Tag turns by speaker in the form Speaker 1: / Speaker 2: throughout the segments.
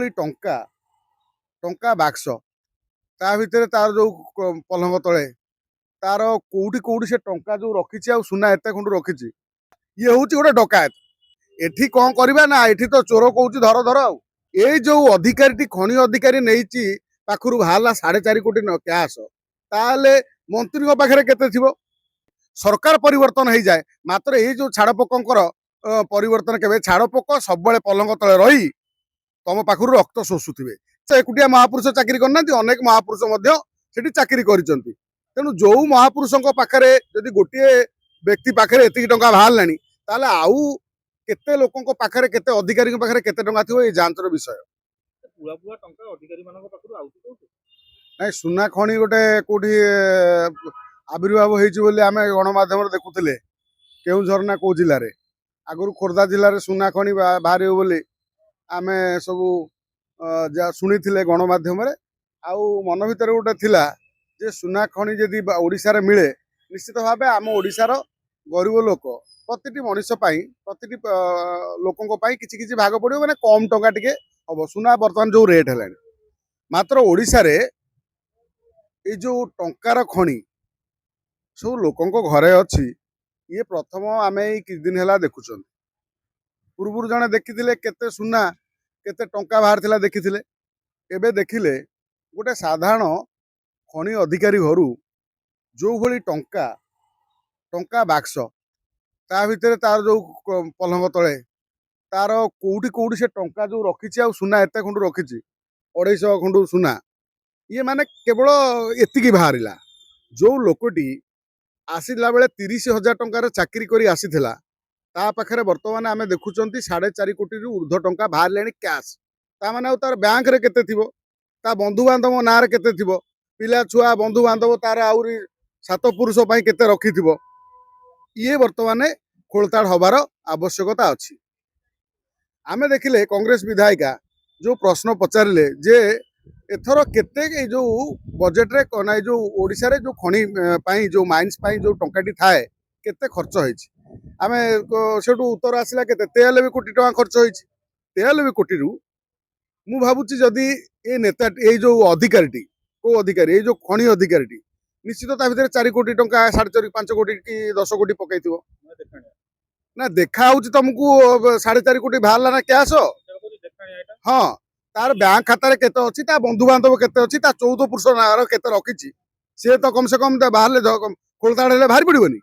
Speaker 1: भली टंका टंका बाक्स ता भितर तार जो पलंग तले तार कोउठी कोउठी से टंका जो रखिछि आ सुना एते खंड रखिछि ये हूँ गोटे डकायत एठी कौन करबा ना एठी तो चोर कहूँ धर धर आउ ए जो अधिकारी खनि अधिकारी नहीं पाखु बाहर 4.5 कोटी कैश ताले मंत्री पाखे केते थिबो सरकार परिवर्तन हो जाए मात्र ये जो छाड़पोकर परिवर्तन के छाड़पोक सब पलंग तले रही तुम पाखु रक्त शोषुवे से एकुटिया महापुरुष चाकरी करना अनेक महापुरुष से चाकरी कर तेणु जो महापुरुषों पाखे जदि गोटे व्यक्ति पाखे एति टंका बाहर ताले आउ केते लोकों पाखे केते अधिकारी पाखे केते टंका थिबो ए जांचर विषय नहीं सुना खणी गोटे कोठी आविर्भाव होती आम गणमाध्यम देखुले केउझर ना कौ जिले में आगु खोर्धा जिले में सुना खणी बाहर बोली आम सब शुणी गणमाध्यम आउ मन भर गोटे थिला जे सुना खणी जदि ओडिशा रे मिले निश्चित भाव आम ओडिशार गरीब लोक प्रति मनीष प्रति लोकों किसी भाग पड़ो मैंने कम टंका टिके हम सुना बर्तमान जो रेट है मात्र ओडिशा रे ये जो टंकार खणी सब लोकों घरे अच्छी ये प्रथम आम किछ दिन है देखुं पूर्व जड़े देखी केते सुना केते टंका बाहर थिला देखी एबे देखिले गोटे साधारण खनि अधिकारी घर जो भली टंका टंका बाक्स ता भितर तार जो पलंग तले तार कोउठी कोउठी से टंका जो रखिछि आ सुना एते खंड रखिछि 250 खंड सुना ये माने केवल एतिकी बाहरिला जो लोकटी आसिला बेले 30,000 टंकार चाकरी करी आसीथिला ता पाखरे वर्तमान आमे देखुचंती 4.5 कोटी रु ऊर्ध्व टंका बाहर लेनी कैश ता माने तार बैंक रे केते थिबो ता बंधु बांधव नार केते थिबो पिला छुआ बंधु बांधव तार आउरी सात पुरुष पई केते रखिथिबो ये वर्तमान खोलताड़ हबार आवश्यकता अच्छी आमे देखिले कांग्रेस विधायिका जो प्रश्न पचारे जे एथर केते जो बजेट रे ना जो ओडिशा रे जो खनि पाई जो माइंस पाई जो टंकाटी थाए केते खर्च होइछि आमे सेटू उत्तर आसिला केते 93 कोटी टका खर्च होइछि 93 कोटी रु मु भाबुछि जदि ए नेता ए जो अधिकारी को अधिकारी ए जो खनि अधिकारी निश्चित ता भितर 4 कोटी टंका 4.5 5 कोटी कि 10 कोटी पकईथिबो ना देखा हूँ तुमको 4.5 कोटी बाहर ना कैश हाँ तार बैंक खाता रे केते अछि ता बंधु बांधव केते अछि ता 14 पुरुष नार केते रखिछि से तो कम से कम बाहर खोलताड़ हेले बाहर पड़िबनी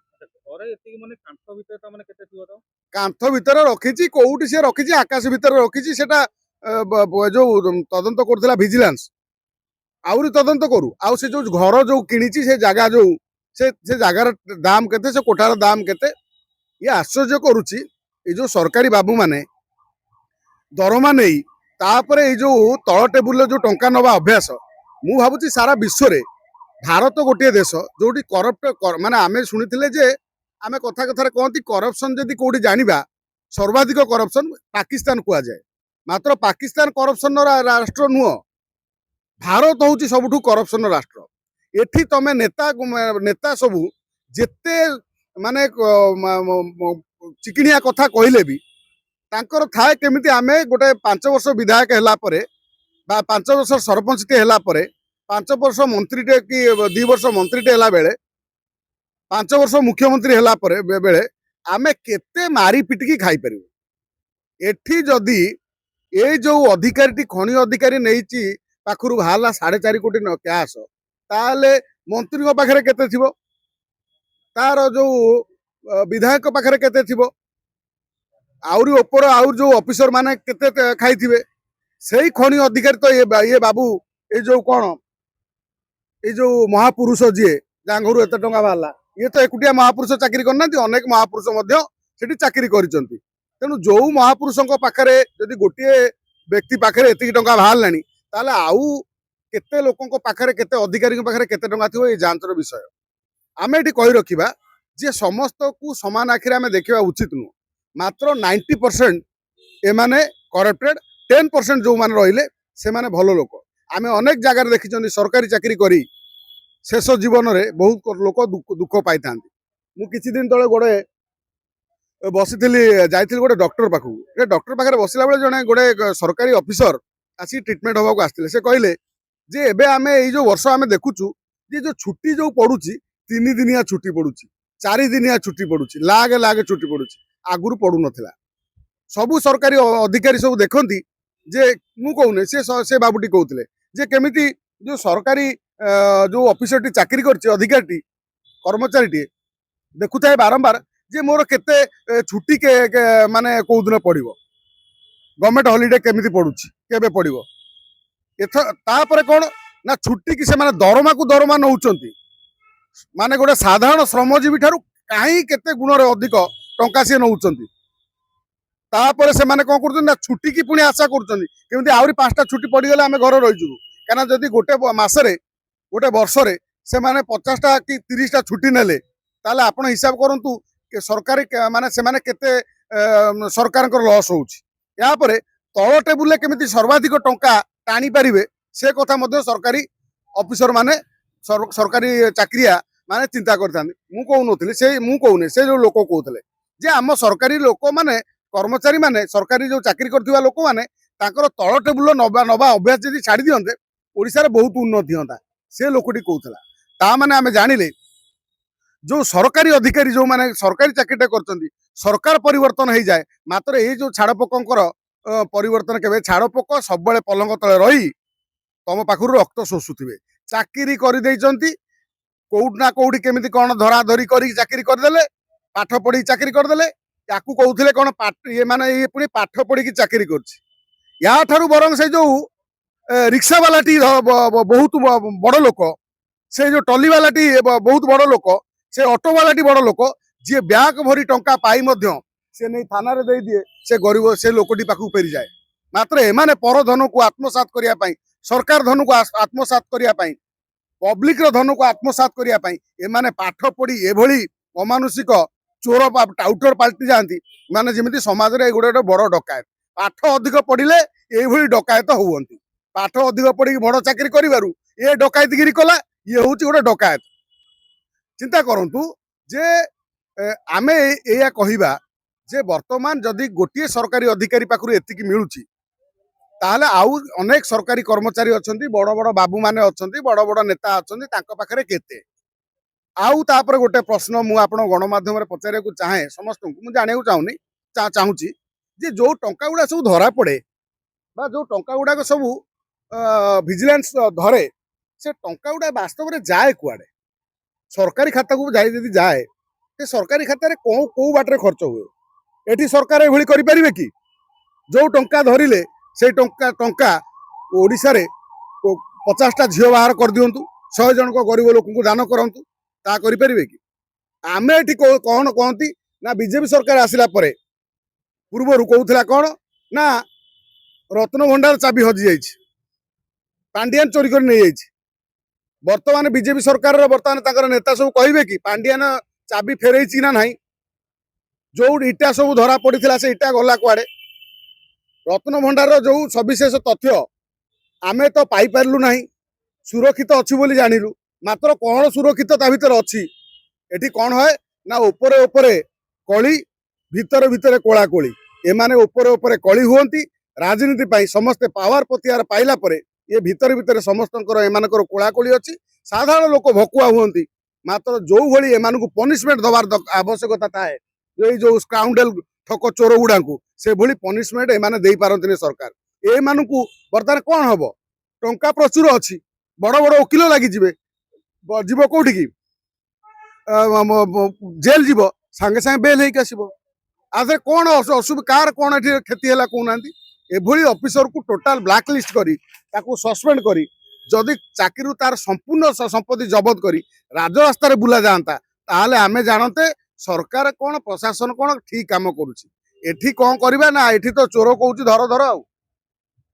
Speaker 1: कांथ भितर रखिछि कोउठी से रखिछि आकाश भितर रखिछि सेटा जो तदंत करथिला विजिलेंस आउरी तदंत करू आउ से जो घर जो किणिछि से जगह जो से जगार दाम केते से कोठार दाम केते ये आश्चर्य करुच्ची ये जो सरकारी बाबू माने दरमा नहीं तापरे ये जो तल टेबुल जो टंका नवा अभ्यास मु भावुची सारा विश्व रे भारत गोटे देश जोटी करप्ट माने आमे शुणी जे आमे कथा कथार कहती करप्शन जदि कोठी जानिबा सर्वाधिक करप्शन पाकिस्तान कुआ जाए मात्र पाकिस्तान करप्शन राष्ट्र नुह भारत हूँ सबुठू करप्शन राष्ट्र एठी तमे नेता नेता सबू जेते माने चिकिनिया कथा कहले भी तांकर थाए केमिति आमे गोटे 5 वर्ष विधायक हैला परे बा 5 वर्ष सरपंच टे हैला परे 5 वर्ष मंत्री टे कि 2 वर्ष मंत्री टे हैला बेले 5 वर्ष मुख्यमंत्री हैला परे बेले आमे केते मारी पिटिकी खाई परिबो एठी जदी ए जो अधिकारी खनि अधिकारी नहीं पाखु बाहर 4.5 कोटी कैश ताले मंत्री पाखे केते थिबो तार जो विधायक पाखे केते थिबो आउरी ऊपर आउर जो ऑफिसर माने केते खाइथिबे सेही खनि अधिकारी तो ये बाबू ये जो कौन ये जो महापुरुष जी घर एत टंका बाहर ये तो एकुटिया महापुरुष चाकरी करना अनेक महापुरुष से चाकरी करिसंती तेणु जो महापुरुषों पाखे जदि गोटे व्यक्ति पाखे एति टंका बाहर ताले आउ केते लोकों पाखे केते अधिकारी पाखे केते टंका थिबो ए जांचर विषय आमे एठी कहि रखिबा जे समस्त को समान आखिरे आमे देखिबा उचित नु मात्र 90% एमाने करप्टेड 10% जो माने रहिले से माने भलो लोक आमे अनेक जगह देखिछन सरकारी चाकरी करी शेष जीवन रे बहुत लोक दुख पाई थांती मु किछि दिन तळे गोडे बसिथिली जाइथिली गोटे डॉक्टर पाखु डॉक्टर पाखे बसिला बेले जने गोटे सरकारी ऑफिसर आसी ट्रिटमेंट होगा आसते से कहले जे एबे आमे एई जो वर्ष आमे देखुचु जे जो छुट्टी जो पड़ुची 3 दिनिया छुट्टी पड़ुची 4 दिनिया छुट्टी पड़ुची लागे लागे छुट्टी पड़ुची आगुरु पड़ु नथिला सबु सरकारी अधिकारी सब देखंती जे मु कहूने से बाबूटी कहउतले जे केमिति जो सरकारी जो ऑफिसर टी चाकरी करछि अधिकारी टी कर्मचारी टी देखुताए बारंबार जे मोर केते छुट्टी माने को दिन पड़िबो गवर्नमेंट हॉलिडे केमिति पड़ुछि केबे पड़िबो तापर कौन ना छुट्टी की से माने दरमा को दरमा नौचंती माने गोटे साधारण श्रमजीवी ठारू कहीं केते गुण रे अधिक टंका से नौचंती तापर से माने कोन करछन ना छुट्टी की पुणी आशा करछन केमिति आउरी 5टा छुट्टी पड़ी गेले आमे घर रहि जु काना जदी गोटे मासरे गोटे वर्षरे से माने 50टा कि 30टा छुट्टी नेले ताले आपण हिसाब करंतु सरकारी माने से माने केते सरकार लॉस होउछि या परे तळ टेबुल केमिति सर्वाधिक टंका टाणी पारिबे से कथा मध्य सरकारी ऑफिसर माने सरकारी चाकरिया माने चिंता करथान मु कहउनथि से मु कहउने से जो लोक कहउतले जे आम सरकारी लोक माने कर्मचारी माने सरकारी जो चाकरी करथिबा लोक माने ताकर तळ टेबुल नबा नबा अभ्यास जदि छाड़ी दियंते ओडिसा रे बहुत उन्नति होता से लोकटी कहउतला ता माने आमे जानिले जो सरकारी अधिकारी जो माने सरकारी चाकरीटा करचंदी सरकार परिवर्तन हो जाए मात्र ये जो छाड़पोकर परिवर्तन केवे छाड़पोक सब पलंग तले रही तुम पाखु रक्त शोषुवे चाकरी कर कोउट ना कोउटी केमिति कौन धरा धरी कर चाकरी करदेले पाठ पढ़ी चाकरी करदेले या कहते कौन ये माने ये पुणी पाठ पढ़ी चाकरी कर बरং से जो रिक्शा वालाटी बहुत बड़ लोक से जो टली वालाटी बहुत बड़ लोक से ऑटो वालाटी बड़ लोक जी ब्याग भरी टंका पाई मध्य से नहीं थाना रे दे दिए से गरीब से लोकटी पाखु फेरी जाए मात्र एमाने पर धन को आत्मसात करिया पई सरकार धन को आत्मसात करिया पई पब्लिक रो धन को आत्मसात करिया पई एमाने पाठ पढ़ी एभली अमानुषिक चोर टाउटर पाल्टी जाती माने जेमिति समाज रे गोटे बड़ डकायत पाठ अधिक पढ़िले एभली डकायत होवंती पाठ अधिक पढ़ी बड़ चाकरी करिवारु ए डकायतगिरी कला ये होउची गोटे डकायत चिंता करंतु जे आमे एया कहिबा जे वर्तमान जदि गोटे सरकारी अधिकारी पाखरु एतिकी मिलुची ताहले आउ अनेक सरकारी कर्मचारी अछंती बड़ बड़ बाबू माने अछंती बड़ बड़ नेता अछंती तांको पाखरे केते आउ तापर गोटे प्रश्न मु आपण गणमाध्यम रे पचारे को चाहे समस्त मु जाने को चाहुनी चाहूची जे जो टंका गुडा सब धरा पड़े बा जो टंका गुडा को सब विजिलेंस धरे से टंका गुडा वास्तव रे जाए कुआडे सरकारी खाता को जाए यदि जाए से सरकारी खाता रे को बाटरे खर्च हुए एठी सरकार एभली करि परिबे कि जो टंका धरिले से टंका ओडिसा रे 50टा झियो बाहर कर दियंतु 100 जन को गरीब लोक को दान करंतु ता करि परिबे कि आमे एठी कोन कहंती ना बीजेपी सरकार आसिला परे पूर्वरु कहउथला कोन ना रत्न भंडार चाबी हजि जाइछि पांडियान चोरी कर नै जाइछि वर्तमान बीजेपी सरकार रो वर्तमान ताकर नेता सब कहिबे कि पांडियान चाबी फेरैछि ना नाही जो इटा सब धरा पड़िथिला से इटा गला कुआडे रत्न भंडार जो सविशेष तथ्य आमे तो पाई पारलु नाही सुरक्षित अछि बोली जानिलु मात्र कोन सुरक्षित ता भीतर अछि एठी कोन होय ना ऊपरे ऊपरे कळी भीतर भीतर कोळा कोळी एमाने ऊपरे ऊपरे कळी हुअंती राजनीति पाई समस्त पावर पतियार पाइला परे ये भीतर भीतर समस्तंकर एमानकर कोळा कोळी अछि साधारण लोक भकुआ हुअंती मात्र जो भली एमानकु पनिशमेंट दबार आवश्यकता थाए जो स्काउंडल ठक चोर गुड़ा को से भली पनिशमेंट एमाने देई पारंतिनी सरकार एमानकु बर्तमान कोन हबो टंका प्रचुर अछि बड़ बड़ वकील लागि जिवे जीव कोठी की जेल जीव संगे संगे बेल हेक आसीबो आधे कोन कार कोन एठी क्षति हला कोनांती एभली ऑफिसर को टोटल ब्लैक लिस्ट करी ताकू सस्पेंड करी जदि चाकरी तार संपूर्ण संपत्ति जबत करी राजरास्ता रे बुला जाता ताहले आमे जानते सरकार कोन प्रशासन कोन ठीक काम करूची एठी कोन करबा ना एठी तो चोर कहूची धर धर आ